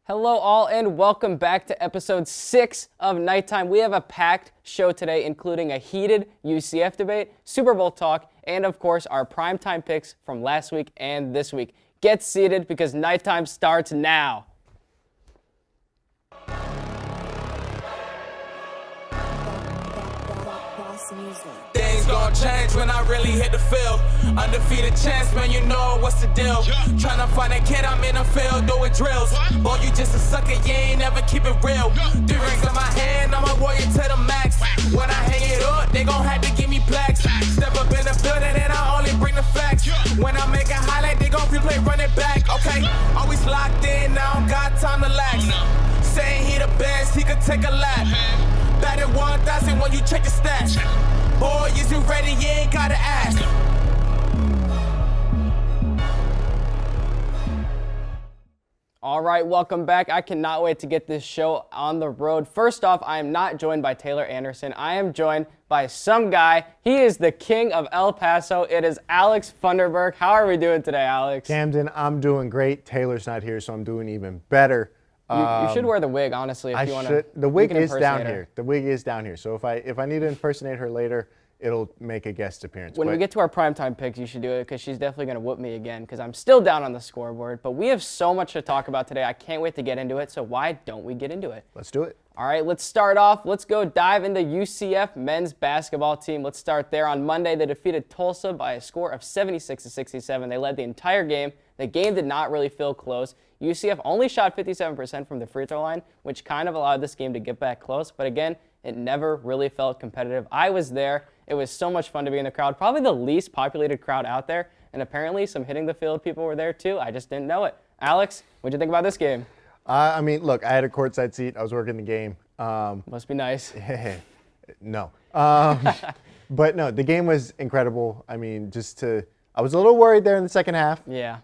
Hello all and welcome back to episode 6 of KnightTime. We have a packed show today, including a heated UCF debate, Super Bowl talk, and of course our primetime picks from last week and this week. Get seated because KnightTime starts now. Things gon' change when I really hit the field. Undefeated champs, man, you know what's the deal. Tryna find a kid, I'm in the field doing drills. Boy, you just a sucker, you ain't never keep it real. 3 rings in my hand, I'm a warrior to the max. When I hang it up, they gon' have to give me plaques. Step up in the building and I only bring the facts. When I make a highlight, they gon' replay, run it back. Okay, always locked in, now I don't got time to lax. Saying he the best, he could take a lap. Batted 1,000 when you check your stats. Boy, is you ready? You ain't gotta ask. All right, welcome back. I cannot wait to get this show on the road. First off, I am not joined by Taylor Anderson. I am joined by some guy. He is the king of El Paso. It is Alex Thunderberg. How are we doing today, Alex? Camden, I'm doing great. Taylor's not here, so I'm doing even better. You should wear the wig, honestly, if you want to. The wig is down here. The wig is down here. So if I need to impersonate her later, it'll make a guest appearance. When we get to our primetime picks, you should do it because she's definitely going to whoop me again because I'm still down on the scoreboard. But we have so much to talk about today. I can't wait to get into it. So why don't we get into it? Let's do it. All right, let's start off. Let's go dive into UCF men's basketball team. Let's start there. On Monday, they defeated Tulsa by a score of 76-67. They led the entire game. The game did not really feel close. UCF only shot 57% from the free throw line, which kind of allowed this game to get back close. But again, it never really felt competitive. I was there. It was so much fun to be in the crowd. Probably the least populated crowd out there. And apparently some hitting the field people were there too. I just didn't know it. Alex, what'd you think about this game? I mean, look, I had a courtside seat. I was working the game. Must be nice. No. But no, the game was incredible. I mean, I was a little worried there in the second half. Yeah.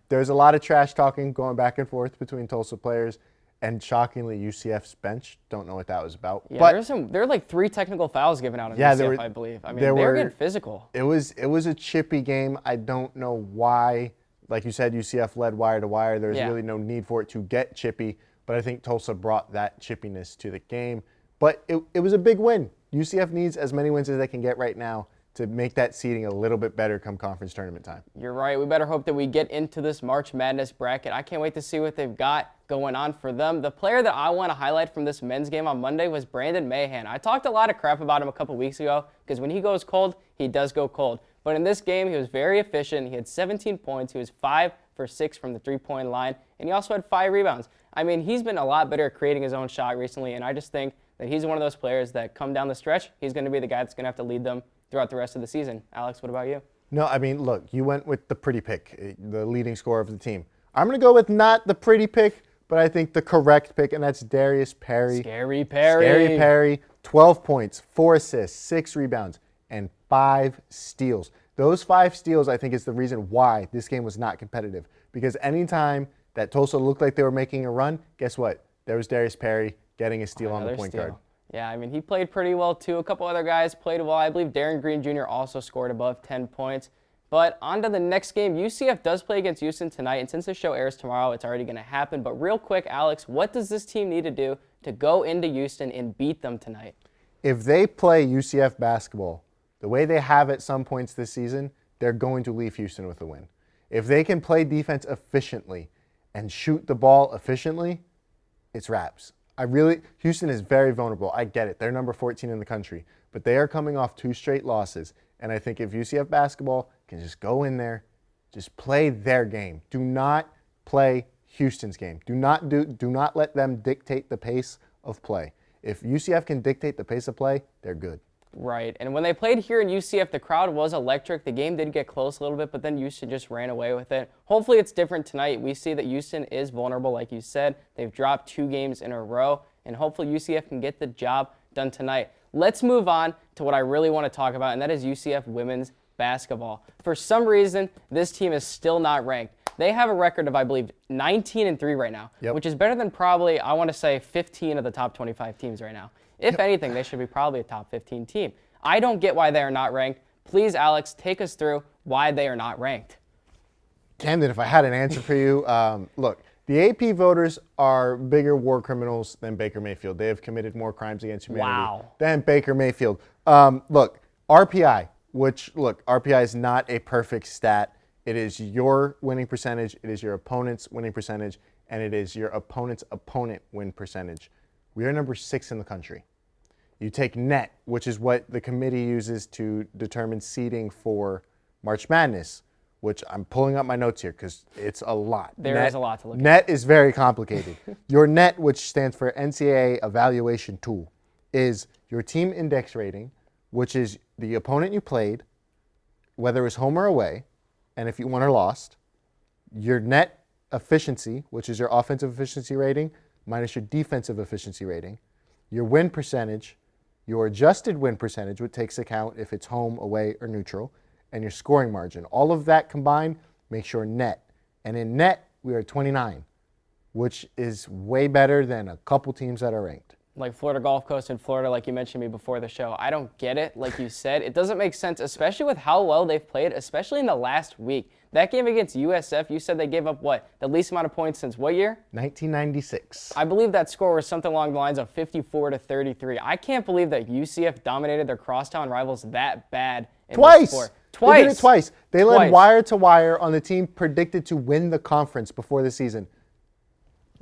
There's a lot of trash talking going back and forth between Tulsa players. And shockingly, UCF's bench, don't know what that was about. Yeah, but there were like 3 technical fouls given out on UCF, I believe. I mean, they were getting physical. It was a chippy game. I don't know why. Like you said, UCF led wire to wire. There's really no need for it to get chippy. But I think Tulsa brought that chippiness to the game. But it was a big win. UCF needs as many wins as they can get right now to make that seeding a little bit better come conference tournament time. You're right. We better hope that we get into this March Madness bracket. I can't wait to see what they've got going on for them. The player that I want to highlight from this men's game on Monday was Brandon Mahan. I talked a lot of crap about him a couple weeks ago because when he goes cold, he does go cold. But in this game, he was very efficient. He had 17 points. He was 5 for 6 from the three-point line, and he also had 5 rebounds. I mean, he's been a lot better at creating his own shot recently, and I just think that he's one of those players that come down the stretch, he's going to be the guy that's going to have to lead them throughout the rest of the season. Alex, what about you? No, I mean, look, you went with the pretty pick, the leading scorer of the team. I'm going to go with not the pretty pick, but I think the correct pick, and that's Darius Perry. Scary Perry. Scary Perry, 12 points, 4 assists, 6 rebounds, and 5 steals. Those 5 steals, I think, is the reason why this game was not competitive. Because anytime that Tulsa looked like they were making a run, guess what? There was Darius Perry getting a steal on the point guard. Yeah, I mean, he played pretty well, too. A couple other guys played well. I believe Darren Green Jr. also scored above 10 points. But on to the next game. UCF does play against Houston tonight, and since the show airs tomorrow, it's already going to happen. But real quick, Alex, what does this team need to do to go into Houston and beat them tonight? If they play UCF basketball the way they have at some points this season, they're going to leave Houston with a win. If they can play defense efficiently and shoot the ball efficiently, it's wraps. Houston is very vulnerable. I get it. They're number 14 in the country, but they are coming off 2 straight losses. And I think if UCF basketball can just go in there, just play their game. Do not play Houston's game. Do not let them dictate the pace of play. If UCF can dictate the pace of play, they're good. Right, and when they played here in UCF, the crowd was electric. The game did get close a little bit, but then Houston just ran away with it. Hopefully it's different tonight. We see that Houston is vulnerable, like you said. They've dropped 2 games in a row, and hopefully UCF can get the job done tonight. Let's move on to what I really want to talk about, and that is UCF women's basketball. For some reason, this team is still not ranked. They have a record of, I believe, 19-3 right now, which is better than probably, I want to say, 15 of the top 25 teams right now. If anything, they should be probably a top 15 team. I don't get why they are not ranked. Please, Alex, take us through why they are not ranked. Camden, if I had an answer for you, look, The AP voters are bigger war criminals than Baker Mayfield. They have committed more crimes against humanity than Baker Mayfield. Look, RPI, RPI is not a perfect stat. It is your winning percentage, it is your opponent's winning percentage, and it is your opponent's opponent win percentage. We are number 6 in the country. You take net, which is what the committee uses to determine seeding for March Madness, which I'm pulling up my notes here because it's a lot. There is a lot to look at. Net is very complicated. Your net, which stands for NCAA Evaluation Tool, is your team index rating, which is the opponent you played, whether it was home or away, and if you won or lost. Your net efficiency, which is your offensive efficiency rating, minus your defensive efficiency rating. Your win percentage, your adjusted win percentage, which takes account if it's home, away, or neutral, and your scoring margin. All of that combined makes your net. And in net, we are 29, which is way better than a couple teams that are ranked. Like Florida Gulf Coast and Florida, like you mentioned me before the show. I don't get it, like you said. It doesn't make sense, especially with how well they've played, especially in the last week. That game against USF, you said they gave up what? The least amount of points since what year? 1996. I believe that score was something along the lines of 54-33. I can't believe that UCF dominated their crosstown rivals that bad in this sport. They did it twice. They led wire to wire on the team predicted to win the conference before the season.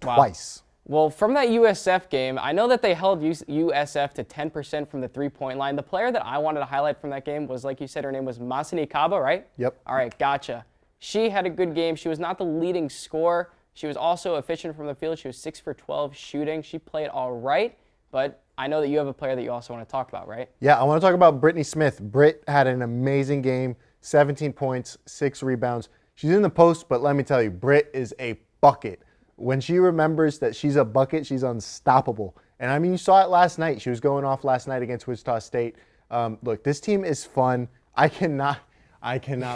Twice. Well, from that USF game, I know that they held USF to 10% from the three-point line. The player that I wanted to highlight from that game was, like you said, her name was Masani Kaba, right? Yep. All right, gotcha. She had a good game. She was not the leading scorer. She was also efficient from the field. She was 6 for 12 shooting. She played all right, but I know that you have a player that you also want to talk about, right? Yeah, I want to talk about Brittany Smith. Britt had an amazing game, 17 points, 6 rebounds. She's in the post, but let me tell you, Britt is a bucket. When she remembers that she's a bucket, she's unstoppable. And I mean, you saw it last night. She was going off last night against Wichita State. Look, this team is fun. I cannot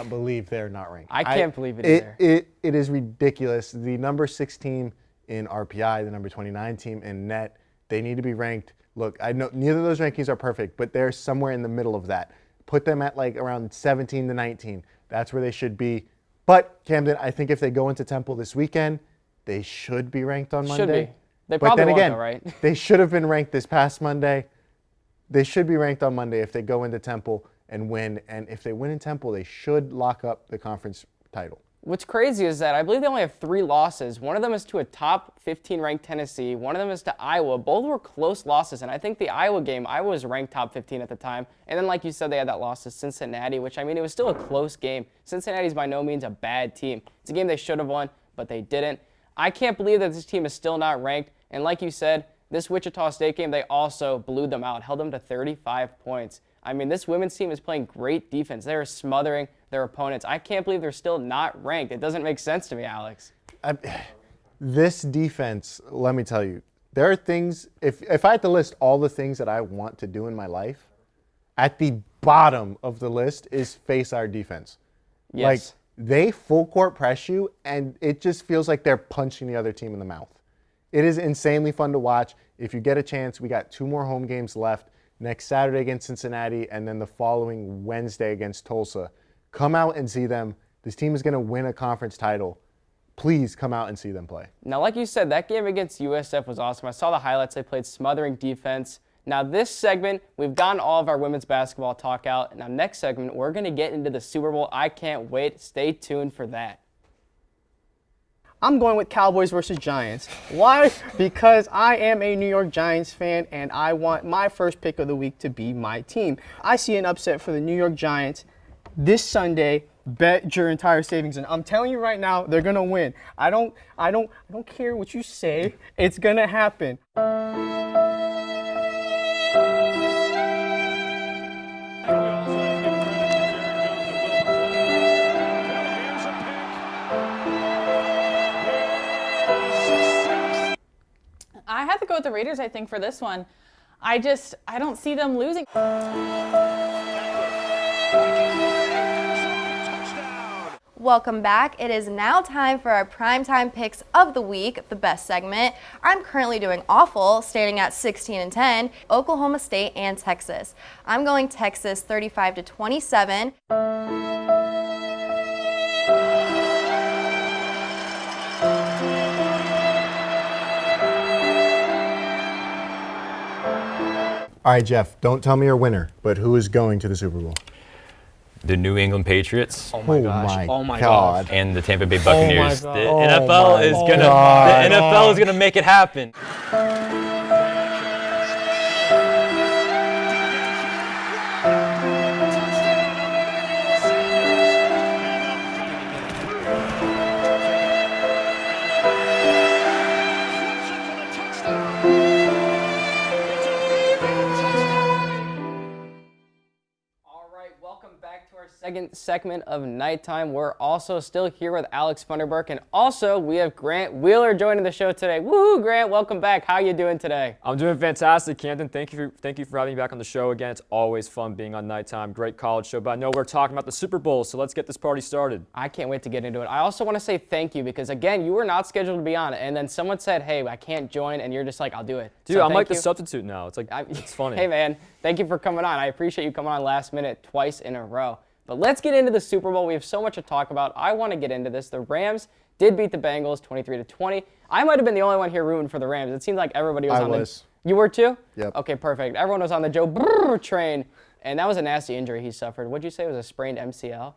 believe they're not ranked. I can't believe it either. It is ridiculous. The number 6 team in RPI, the number 29 team in net, they need to be ranked. Look, I know neither of those rankings are perfect, but they're somewhere in the middle of that. Put them at like around 17 to 19. That's where they should be. But Camden, I think if they go into Temple this weekend, they should be ranked on Monday. Should be. They probably won't, though, right? They should have been ranked this past Monday. They should be ranked on Monday if they go into Temple and win. And if they win in Temple, they should lock up the conference title. What's crazy is that I believe they only have 3 losses. One of them is to a top 15 ranked Tennessee. One of them is to Iowa. Both were close losses. And I think the Iowa game, Iowa was ranked top 15 at the time. And then, like you said, they had that loss to Cincinnati, which, I mean, it was still a close game. Cincinnati's by no means a bad team. It's a game they should have won, but they didn't. I can't believe that this team is still not ranked. And like you said, this Wichita State game, they also blew them out, held them to 35 points. I mean, this women's team is playing great defense. They're smothering their opponents. I can't believe they're still not ranked. It doesn't make sense to me, Alex. This defense, let me tell you, there are things, if I had to list all the things that I want to do in my life, at the bottom of the list is face our defense. Yes. Like, they full court press you, and it just feels like they're punching the other team in the mouth. It is insanely fun to watch. If you get a chance, we got 2 more home games left. Next Saturday against Cincinnati, and then the following Wednesday against Tulsa. Come out and see them. This team is going to win a conference title. Please come out and see them play. Now, like you said, that game against USF was awesome. I saw the highlights. They played smothering defense. Now, this segment, we've gotten all of our women's basketball talk out. Now, next segment, we're going to get into the Super Bowl. I can't wait. Stay tuned for that. I'm going with Cowboys versus Giants. Why? Because I am a New York Giants fan, and I want my first pick of the week to be my team. I see an upset for the New York Giants this Sunday. Bet your entire savings, and I'm telling you right now, they're gonna win. I don't care what you say. It's gonna happen. I have to go with the Raiders, I think, for this one. I don't see them losing. Welcome back. It is now time for our primetime picks of the week, the best segment. I'm currently doing awful, standing at 16-10, Oklahoma State and Texas. I'm going Texas 35-27. All right, Jeff, don't tell me your winner, but who is going to the Super Bowl? The New England Patriots Oh my gosh. Oh my God. gosh. and the Tampa Bay Buccaneers. God. The Oh NFL my is gonna God. the NFL is gonna make it happen. Welcome back to our second segment of Nighttime. We're also still here with Alex Thunderberg, and also we have Grant Wheeler joining the show today. Woohoo, Grant! Welcome back. How you doing today? I'm doing fantastic, Camden. Thank you for having me back on the show again. It's always fun being on Nighttime. Great college show, but I know we're talking about the Super Bowl, so let's get this party started. I can't wait to get into it. I also want to say thank you because, again, you were not scheduled to be on, and then someone said, hey, I can't join, and you're just like, I'll do it. Dude, So I'm like thank the you. substitute now. It's like it's funny. Hey, man, thank you for coming on. I appreciate you coming on last minute twice in a row. But let's get into the Super Bowl. We have so much to talk about. I want to get into this. The Rams did beat the Bengals 23-20. I might have been the only one here rooting for the Rams. It seemed like everybody was on was. You were too? Yep. Okay, perfect. Everyone was on the Joe Burrow train, and that was a nasty injury he suffered. What'd you say? It was a sprained MCL?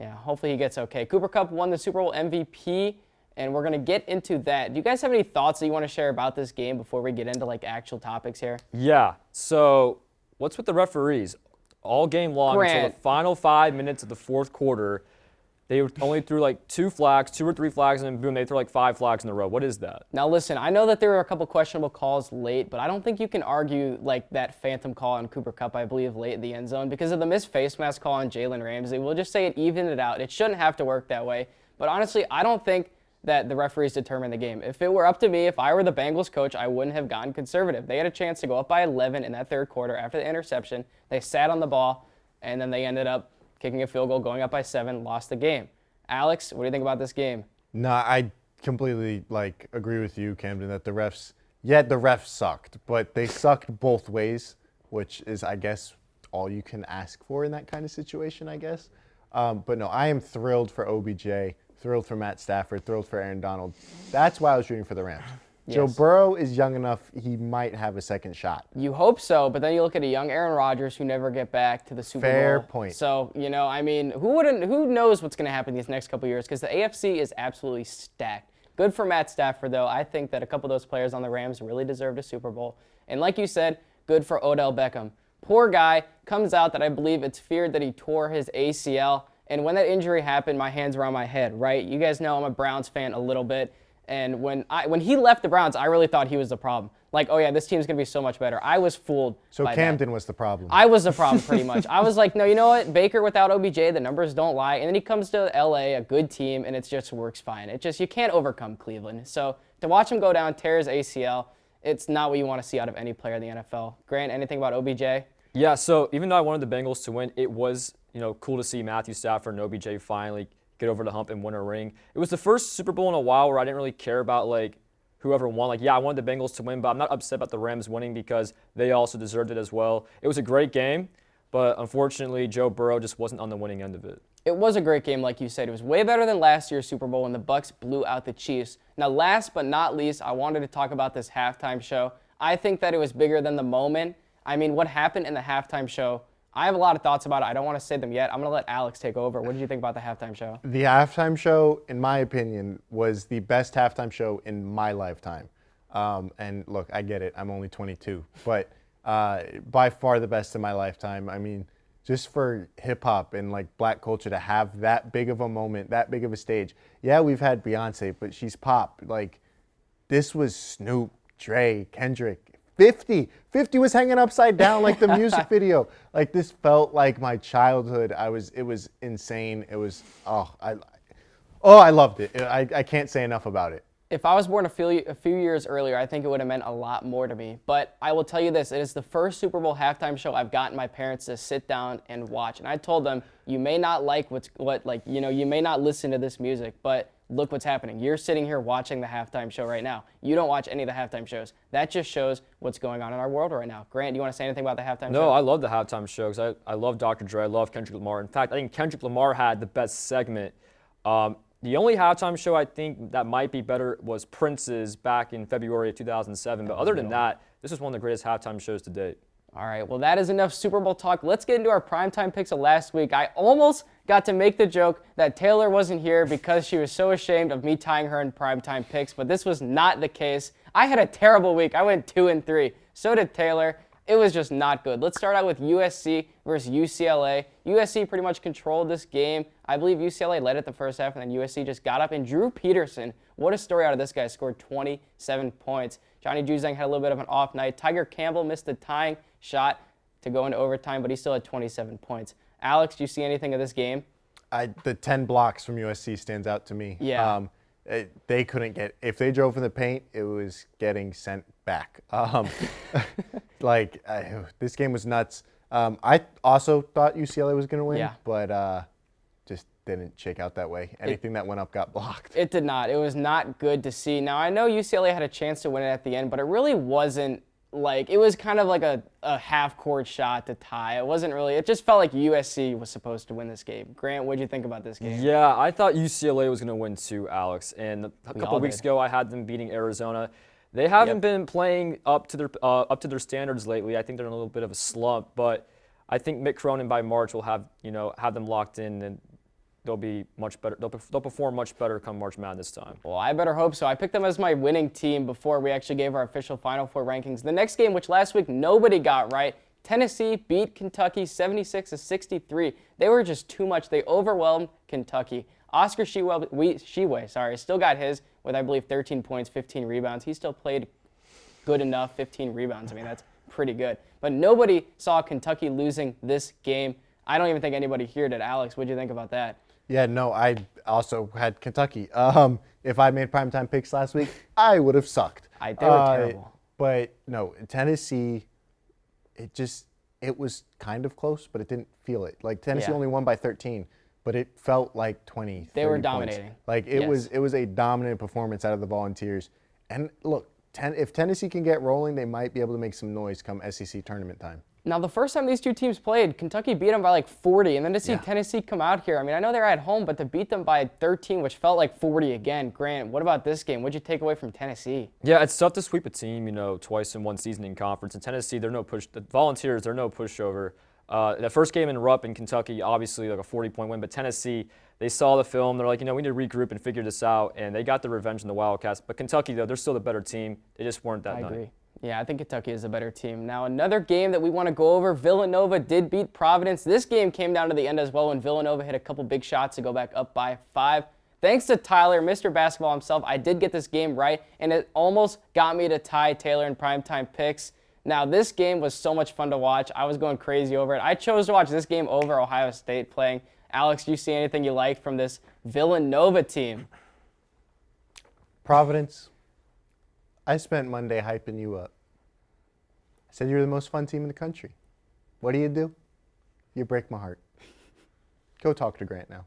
Yeah, hopefully he gets okay. Cooper Kupp won the Super Bowl MVP, and we're going to get into that. Do you guys have any thoughts that you want to share about this game before we get into, like, actual topics here? Yeah. So what's with the referees? All game long until Grant. the final 5 minutes of the fourth quarter, they only threw like 2 or 3 flags, and then boom, they threw like 5 flags in a row. What is that? Now listen, I know that there were a couple questionable calls late, but I don't think you can argue like that phantom call on Cooper Kupp, I believe, late in the end zone because of the missed face mask call on Jalen Ramsey. We'll just say it evened it out. It shouldn't have to work that way. But honestly, I don't think that the referees determine the game. If it were up to me, if I were the Bengals coach, I wouldn't have gone conservative. They had a chance to go up by 11 in that third quarter after the interception. They sat on the ball, and then they ended up kicking a field goal, going up by 7, lost the game. Alex, what do you think about this game? No, I completely agree with you, Camden, that the refs sucked, but they sucked both ways, which is, I guess, all you can ask for in that kind of situation, I guess. But no, I am thrilled for OBJ, thrilled for Matt Stafford, thrilled for Aaron Donald. That's why I was rooting for the Rams. Yes. Joe Burrow is young enough, he might have a second shot. You hope so, but then you look at a young Aaron Rodgers who never get back to the Super Bowl. Fair point. So, I mean, who knows what's going to happen these next couple years because the AFC is absolutely stacked. Good for Matt Stafford, though. I think that a couple of those players on the Rams really deserved a Super Bowl. And like you said, good for Odell Beckham. Poor guy, comes out that I believe it's feared that he tore his ACL. And when that injury happened, my hands were on my head, right? You guys know I'm a Browns fan a little bit. And when he left the Browns, I really thought he was the problem. Like, oh yeah, this team's going to be so much better. I was fooled So by Camden that. was the problem. I was the problem pretty much. I was like, no, you know what? Baker without OBJ, the numbers don't lie. And then he comes to LA, a good team, and it just works fine. You can't overcome Cleveland. So to watch him go down, tear his ACL, it's not what you want to see out of any player in the NFL. Grant, anything about OBJ? Yeah, so even though I wanted the Bengals to win, it was cool to see Matthew Stafford and OBJ finally get over the hump and win a ring. It was the first Super Bowl in a while where I didn't really care about whoever won. I wanted the Bengals to win, but I'm not upset about the Rams winning because they also deserved it as well. It was a great game, but unfortunately Joe Burrow just wasn't on the winning end of it. It was a great game, like you said. It was way better than last year's Super Bowl when the Bucs blew out the Chiefs. Now, last but not least, I wanted to talk about this halftime show. I think that it was bigger than the moment. I mean, what happened in the halftime show, I have a lot of thoughts about it. I don't want to say them yet. I'm going to let Alex take over. What did you think about the halftime show? The halftime show, in my opinion, was the best halftime show in my lifetime. And look, I get it. I'm only 22. But by far the best in my lifetime. I mean, just for hip-hop and black culture to have that big of a moment, that big of a stage. Yeah, we've had Beyonce, but she's pop. This was Snoop, Dre, Kendrick. 50 was hanging upside down like the music video. This felt like my childhood. It was insane. It was I loved it. I can't say enough about it. If I was born a few years earlier, I think it would have meant a lot more to me. But I will tell you this, it is the first Super Bowl halftime show I've gotten my parents to sit down and watch. And I told them, you may not like you may not listen to this music, but look what's happening. You're sitting here watching the halftime show right now. You don't watch any of the halftime shows. That just shows what's going on in our world right now. Grant, do you want to say anything about the halftime show? No, I love the halftime show because I love Dr. Dre. I love Kendrick Lamar. In fact, I think Kendrick Lamar had the best segment. The only halftime show I think that might be better was Prince's back in February of 2007. But other than that, this is one of the greatest halftime shows to date. All right, well, that is enough Super Bowl talk. Let's get into our primetime picks of last week. I almost got to make the joke that Taylor wasn't here because she was so ashamed of me tying her in primetime picks, but this was not the case. I had a terrible week. I went 2-3. So did Taylor. It was just not good. Let's start out with USC versus UCLA. USC pretty much controlled this game. I believe UCLA led it the first half, and then USC just got up. And Drew Peterson, what a story out of this guy, scored 27 points. Johnny Juzang had a little bit of an off night. Tiger Campbell missed the tying shot to go into overtime, but he still had 27 points. Alex, do you see anything of this game? The 10 blocks from USC stands out to me. Yeah. They couldn't get, if they drove in the paint, it was getting sent back. This game was nuts. I also thought UCLA was going to win, but just didn't shake out that way. Anything that went up got blocked. It did not. It was not good to see. Now, I know UCLA had a chance to win it at the end, but it really wasn't it was kind of like a half-court shot to tie. It wasn't really, it just felt like USC was supposed to win this game. Grant, what did you think about this game? Yeah, I thought UCLA was going to win too, Alex. And a couple of weeks ago, I had them beating Arizona. They haven't been playing up to their standards lately. I think they're in a little bit of a slump, but I think Mick Cronin by March will have them locked in, and they'll be much better. They'll perform much better come March Madness time. Well, I better hope so. I picked them as my winning team before we actually gave our official Final Four rankings. The next game, which last week nobody got right, Tennessee beat Kentucky 76-63. They were just too much. They overwhelmed Kentucky. Oscar Tshiebwe still got his with, I believe, 13 points, 15 rebounds. He still played good enough, 15 rebounds. I mean, that's pretty good. But nobody saw Kentucky losing this game. I don't even think anybody here did. Alex, what did you think about that? Yeah, no, I also had Kentucky. If I made primetime picks last week, I would have sucked. They were terrible. But no, Tennessee, it was kind of close, but it didn't feel it. Like Tennessee only won by 13, but it felt like 20, 30 They were points. dominating. Like it was a dominant performance out of the Volunteers. And look, if Tennessee can get rolling, they might be able to make some noise come SEC tournament time. Now, the first time these two teams played, Kentucky beat them by like 40, and then to see Tennessee come out here, I mean, I know they're at home, but to beat them by 13, which felt like 40 again. Grant, what about this game? What did you take away from Tennessee? Yeah, it's tough to sweep a team, twice in one season in conference. In Tennessee, they're no push. The Volunteers, they're no pushover. The first game in Rupp in Kentucky, obviously like a 40-point win, but Tennessee, they saw the film. They're like, we need to regroup and figure this out, and they got the revenge in the Wildcats. But Kentucky, though, they're still the better team. They just weren't that night. I agree. Yeah, I think Kentucky is a better team. Now, another game that we want to go over, Villanova did beat Providence. This game came down to the end as well when Villanova hit a couple big shots to go back up by 5. Thanks to Tyler, Mr. Basketball himself, I did get this game right, and it almost got me to tie Taylor in primetime picks. Now, this game was so much fun to watch. I was going crazy over it. I chose to watch this game over Ohio State playing. Alex, do you see anything you liked from this Villanova team? Providence, I spent Monday hyping you up. I said you're the most fun team in the country. What do? You break my heart. Go talk to Grant now.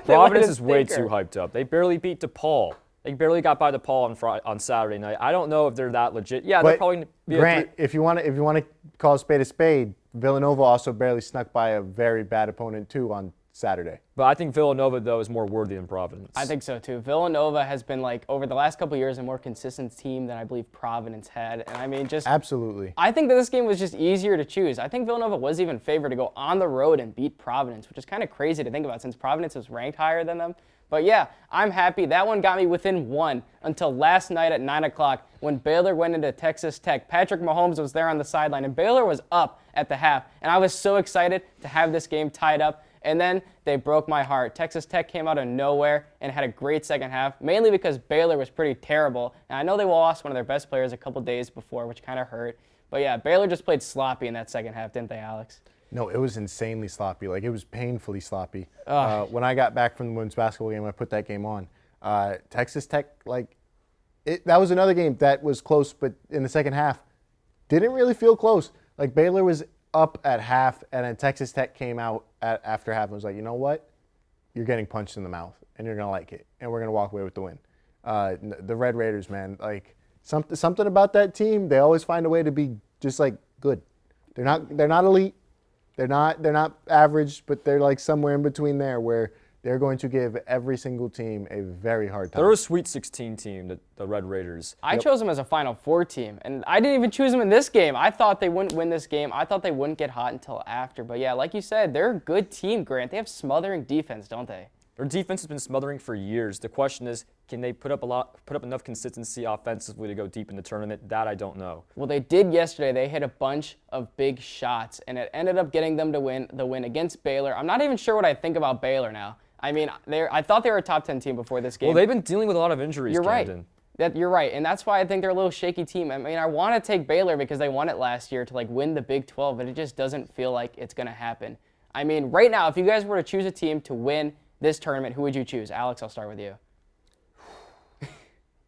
Providence is way too hyped up. They barely beat DePaul. They barely got by DePaul on Saturday night. I don't know if they're that legit. Yeah, they're probably be Grant. If you want to call a spade, Villanova also barely snuck by a very bad opponent too on Saturday. But I think Villanova, though, is more worthy than Providence. I think so, too. Villanova has been, over the last couple of years, a more consistent team than I believe Providence had. And, I mean, just... Absolutely. I think that this game was just easier to choose. I think Villanova was even favored to go on the road and beat Providence, which is kind of crazy to think about since Providence was ranked higher than them. But, yeah, I'm happy. That one got me within 1 until last night at 9 o'clock when Baylor went into Texas Tech. Patrick Mahomes was there on the sideline, and Baylor was up at the half. And I was so excited to have this game tied up. And then they broke my heart. Texas Tech came out of nowhere and had a great second half, mainly because Baylor was pretty terrible. And I know they lost one of their best players a couple days before, which kind of hurt. But yeah, Baylor just played sloppy in that second half, didn't they, Alex? No, it was insanely sloppy. It was painfully sloppy. When I got back from the women's basketball game, I put that game on. Texas Tech, that was another game that was close, but in the second half, didn't really feel close. Baylor was up at half, and then Texas Tech came out after half and was like, you know what? You're getting punched in the mouth, and you're going to like it, and we're going to walk away with the win. The Red Raiders, man, something about that team, they always find a way to be just, good. They're not elite. They're not average, but they're, somewhere in between there where they're going to give every single team a very hard time. They're a Sweet 16 team, the Red Raiders. I chose them as a Final Four team, and I didn't even choose them in this game. I thought they wouldn't win this game. I thought they wouldn't get hot until after. But yeah, like you said, they're a good team, Grant. They have smothering defense, don't they? Their defense has been smothering for years. The question is, can they put up enough consistency offensively to go deep in the tournament? That I don't know. Well, they did yesterday. They hit a bunch of big shots, and it ended up getting them to win the win against Baylor. I'm not even sure what I think about Baylor now. I mean, I thought they were a top 10 team before this game. Well, they've been dealing with a lot of injuries, You're Camden. right. You're right, and that's why I think they're a little shaky team. I mean, I want to take Baylor because they won it last year to like win the Big 12, but it just doesn't feel like it's going to happen. I mean, right now, if you guys were to choose a team to win this tournament, who would you choose? Alex, I'll start with you.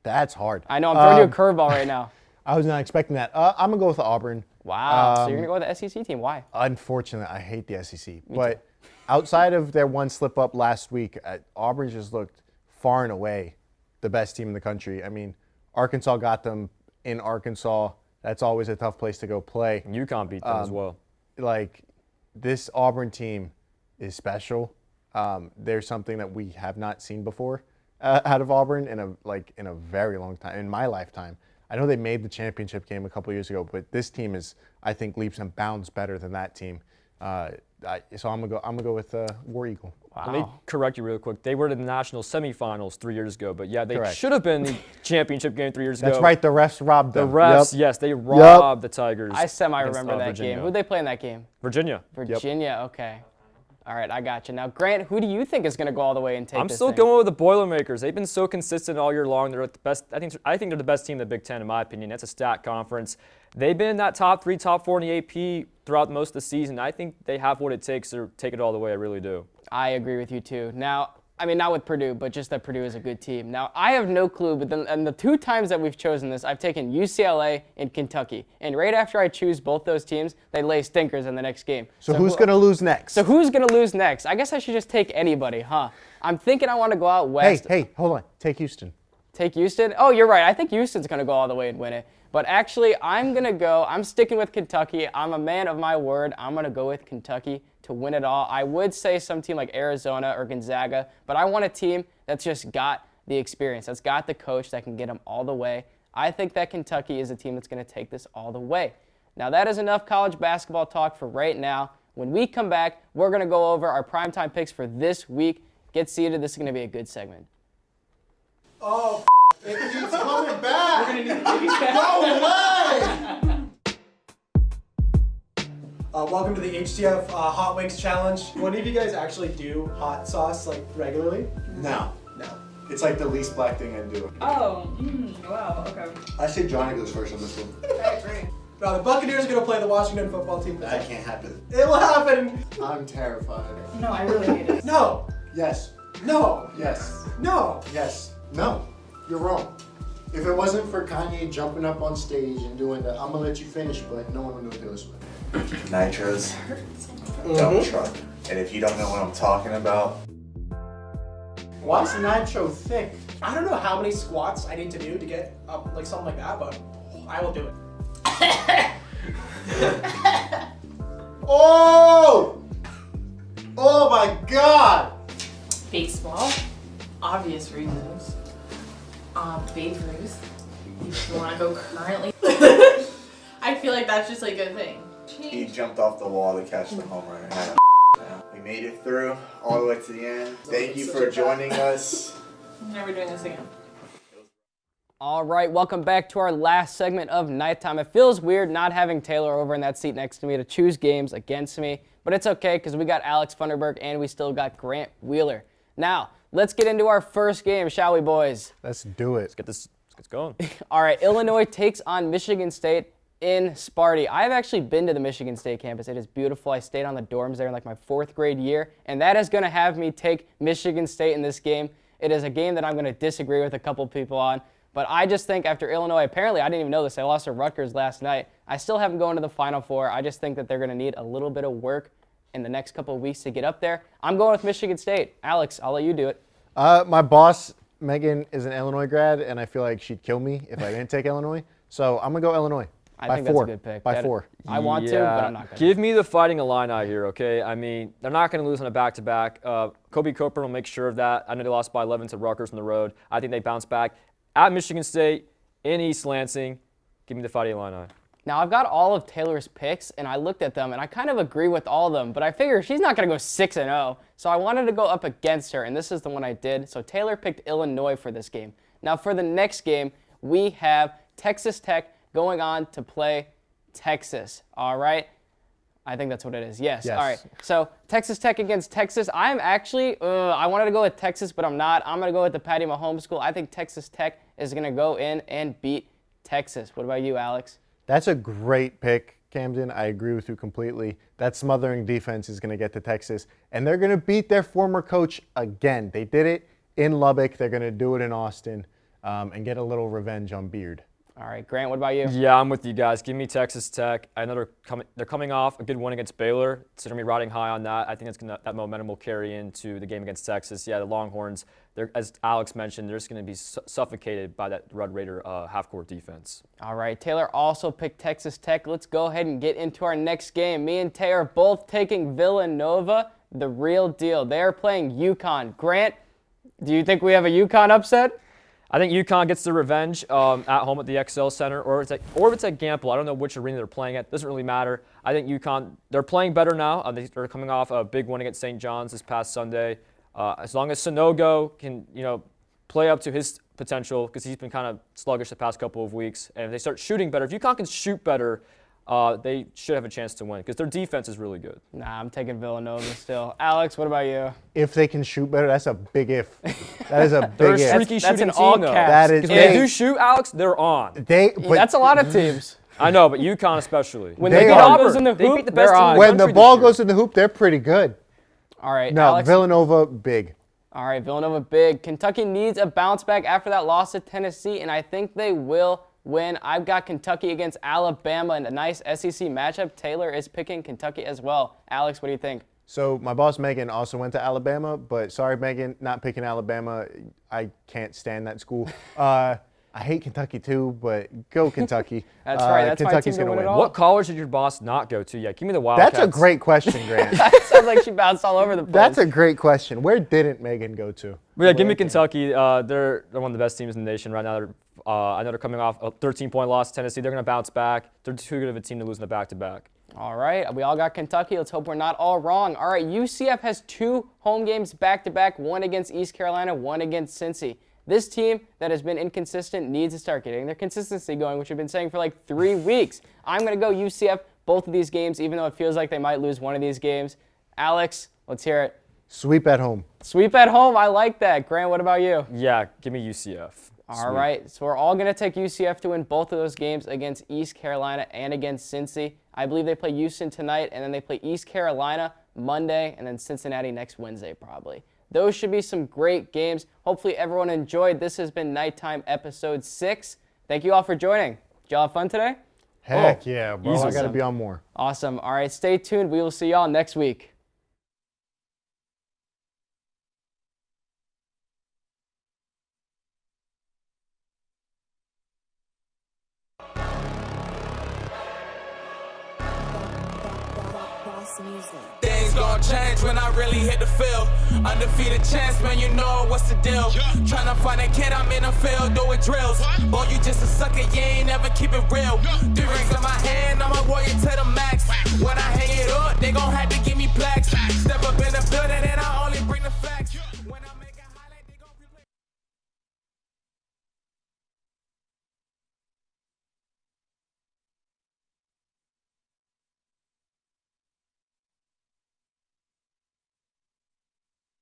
That's hard. I know, I'm throwing you a curveball right now. I was not expecting that. I'm going to go with Auburn. Wow, so you're going to go with the SEC team. Why? Unfortunately, I hate the SEC. But outside of their one slip up last week, Auburn just looked far and away the best team in the country. I mean, Arkansas got them in Arkansas. That's always a tough place to go play. And UConn beat them as well. Like, this Auburn team is special. There's something that we have not seen before out of Auburn in a very long time, in my lifetime. I know they made the championship game a couple years ago, but this team is, I think, leaps and bounds better than that team. So I'm gonna go with War Eagle. Wow. Let me correct you real quick. They were in the national semifinals 3 years ago, but yeah, they Correct. should have been in the championship game 3 years ago. That's right. The refs robbed The them. refs, Yep. yes, they robbed the Tigers. I against, remember that Virginia. game. Who'd they play in that game? Virginia. Virginia, okay. All right, I got you. Now, Grant, who do you think is going to go all the way and take I'm this still thing? going with the Boilermakers. They've been so consistent all year long. They're the best. I think they're the best team in the Big Ten, in my opinion. That's a stat conference. They've been in that top 3, top 4 in the AP throughout most of the season. I think they have what it takes to take it all the way. I really do. I agree with you, too. Now, I mean, not with Purdue, but just that Purdue is a good team. Now, I have no clue, but then, and the 2 times that we've chosen this, I've taken UCLA and Kentucky. And right after I choose both those teams, they lay stinkers in the next game. So who's going to lose next? So who's going to lose next? I guess I should just take anybody, huh? I'm thinking I want to go out west. Hey, hold on. Take Houston. Take Houston? Oh, you're right. I think Houston's going to go all the way and win it. But actually, I'm sticking with Kentucky. I'm a man of my word. I'm going to go with Kentucky to win it all. I would say some team like Arizona or Gonzaga, but I want a team that's just got the experience, that's got the coach that can get them all the way. I think that Kentucky is a team that's going to take this all the way. Now, that is enough college basketball talk for right now. When we come back, we're going to go over our primetime picks for this week. Get seated. This is going to be a good segment. Oh, it keeps coming back. We're going to need to no way. Welcome to the HTF Hot Wings Challenge. One of you guys actually do hot sauce like regularly? No. No. It's like the least black thing I do. Oh, wow, okay. I say Johnny goes first on this one. I agree. Now the Buccaneers are going to play the Washington football team. That can't happen. It will happen. I'm terrified. No, I really hate it. No. Yes. No. Yes. No. Yes. No. You're wrong. If it wasn't for Kanye jumping up on stage and doing that, I'm gonna let you finish, but no one will know Taylor Swift. Nitro's dump truck. And if you don't know what I'm talking about, Why is Nitro thick? I don't know how many squats I need to do to get up like something like that, but I will do it. Oh! Oh my God! Baseball, obvious reasons. Babe Ruth, if you want to go currently. I feel like that's just like a thing. he jumped off the wall to catch the home run. We made it through all the way to the end. Thank you for joining us. Never doing this again. All right, welcome back to our last segment of Nighttime. It feels weird not having Taylor over in that seat next to me to choose games against me, but it's okay because we got Alex Thunderberg and we still got Grant Wheeler. Now, let's get into our first game, shall we, boys? Let's do it. Let's get going. All right, Illinois takes on Michigan State in Sparty. I've actually been to the Michigan State campus. It is beautiful. I stayed on the dorms there in like my 4th grade year, and that is going to have me take Michigan State in this game. It is a game that I'm going to disagree with a couple people on, but I just think after Illinois, apparently I didn't even know this, they lost to Rutgers last night. I still haven't gone to the Final Four. I just think that they're going to need a little bit of work in the next couple of weeks to get up there. I'm going with Michigan State. Alex, I'll let you do it. My boss, Megan, is an Illinois grad, and I feel like she'd kill me if I didn't take Illinois. So I'm going to go Illinois. I think that's a good pick. By 4. I want to, but I'm not going to. Give me the Fighting Illini here, okay? I mean, they're not going to lose on a back-to-back. Kobe Copeland will make sure of that. I know they lost by 11 to Rutgers on the road. I think they bounce back. At Michigan State, in East Lansing, give me the Fighting Illini. Now, I've got all of Taylor's picks, and I looked at them, and I kind of agree with all of them, but I figure she's not going to go 6-0, so I wanted to go up against her, and this is the one I did. So Taylor picked Illinois for this game. Now, for the next game, we have Texas Tech going on to play Texas, all right? I think that's what it is. Yes. All right. So Texas Tech against Texas. I'm actually, I wanted to go with Texas, but I'm not. I'm going to go with the Patty Mahomes school. I think Texas Tech is going to go in and beat Texas. What about you, Alex? That's a great pick, Camden. I agree with you completely. That smothering defense is going to get to Texas, and they're going to beat their former coach again. They did it in Lubbock. They're going to do it in Austin and get a little revenge on Beard. All right, Grant, what about you? Yeah, I'm with you guys. Give me Texas Tech. I know they're coming off a good win against Baylor, so they're going to be riding high on that. I think that momentum will carry into the game against Texas. Yeah, the Longhorns, as Alex mentioned, they're just going to be suffocated by that Red Raider half-court defense. All right, Taylor also picked Texas Tech. Let's go ahead and get into our next game. Me and Tay are both taking Villanova, the real deal. They are playing UConn. Grant, do you think we have a UConn upset? I think UConn gets the revenge at home at the XL Center, or if it's at Gamble. I don't know which arena they're playing at. Doesn't really matter. I think UConn, they're playing better now. They're coming off a big win against St. John's this past Sunday. As long as Sonogo can, play up to his potential, because he's been kind of sluggish the past couple of weeks, and if they start shooting better, if UConn can shoot better, they should have a chance to win, because their defense is really good. Nah, I'm taking Villanova still. Alex, what about you? If they can shoot better, that's a big if. That is a big if. Streaky that's shooting an all team, though. caps. That is. Because when they do shoot, Alex, they're on. That's a lot of teams. I know, but UConn especially. When They the are. ball goes in the They beat hoop, the best they're team in on. the When the country ball this year. goes in the hoop, they're pretty good. All right, No, Alex. Villanova, big. All right, Villanova big. Kentucky needs a bounce back after that loss to Tennessee, and I think they will win. I've got Kentucky against Alabama in a nice SEC matchup. Taylor is picking Kentucky as well. Alex, what do you think? So my boss Megan also went to Alabama, but sorry Megan, not picking Alabama. I can't stand that school. I hate Kentucky too, but go Kentucky. That's right. That's Kentucky's my team to gonna win it win. all. What college did your boss not go to yet? Give me the Wildcats. That's a great question, Grant. It sounds like she bounced all over the place. That's a great question. Where didn't Megan go to? But yeah, give me Kentucky. They're one of the best teams in the nation right now. I know they're coming off a 13-point loss to Tennessee. They're going to bounce back. They're too good of a team to lose in the back-to-back. All right, we all got Kentucky. Let's hope we're not all wrong. All right, UCF has 2 home games back-to-back, one against East Carolina, one against Cincy. This team that has been inconsistent needs to start getting their consistency going, which we've been saying for like 3 weeks. I'm going to go UCF both of these games, even though it feels like they might lose one of these games. Alex, let's hear it. Sweep at home. Sweep at home. I like that. Grant, what about you? Yeah, give me UCF. All right, so we're all going to take UCF to win both of those games against East Carolina and against Cincy. I believe they play Houston tonight, and then they play East Carolina Monday, and then Cincinnati next Wednesday probably. Those should be some great games. Hopefully everyone enjoyed. This has been Nighttime Episode 6. Thank you all for joining. Did y'all have fun today? Heck yeah, bro. Awesome. I got to be on more. Awesome. All right, stay tuned. We will see y'all next week. Things gon' change when I really hit the field. Undefeated champs, man, you know what's the deal. Tryna find a kid, I'm in the field doing drills. Boy, you just a sucker, you ain't never keep it real. 3 rings in my hand, I'm a warrior to the max. When I hang it up, they gon' have to give me plaques. Step up in